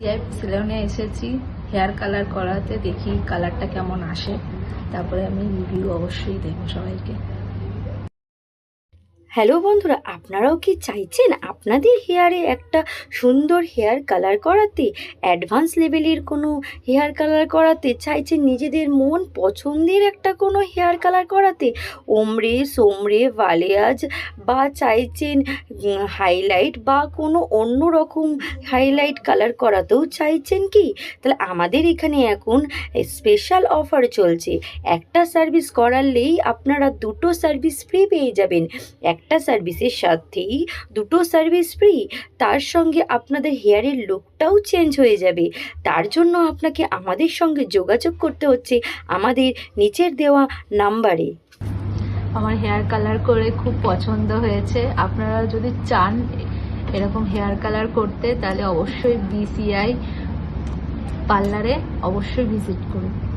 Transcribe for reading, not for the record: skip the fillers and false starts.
সেলুনে এসেছি hair colour করাতে, দেখি কালারটা কেমন আসে, তারপরে আমি রিভিউ অবশ্যই দেবো সবাইকে। হ্যালো বন্ধুরা, আপনারাও কি চাইছেন আপনাদের হেয়ারে একটা সুন্দর হেয়ার কালার করাতে, অ্যাডভান্স লেভেলের কোনো হেয়ার কালার করাতে চাইছেন, নিজেদের মন পছন্দের একটা কোনো হেয়ার কালার করাতে, ওমরে সোমরে বালিয়াজ, বা চাইছেন হাইলাইট বা কোনো অন্য রকম হাইলাইট কালার করাতেও চাইছেন কি? তাহলে আমাদের এখানে এখন স্পেশাল অফার চলছে। একটা সার্ভিস করালেই আপনারা দুটো সার্ভিস ফ্রি পেয়ে যাবেন। একটা সার্ভিসের সাথেই দুটো সার্ভিস ফ্রি, তার সঙ্গে আপনাদের হেয়ারের লুকটাও চেঞ্জ হয়ে যাবে। তার জন্য আপনাকে আমাদের সঙ্গে যোগাযোগ করতে হচ্ছে আমাদের নিচের দেওয়া নাম্বারে। আমার হেয়ার কালার করে খুব পছন্দ হয়েছে। আপনারা যদি চান এরকম হেয়ার কালার করতে, তাহলে অবশ্যই BCI পার্লারে অবশ্যই ভিজিট করুন।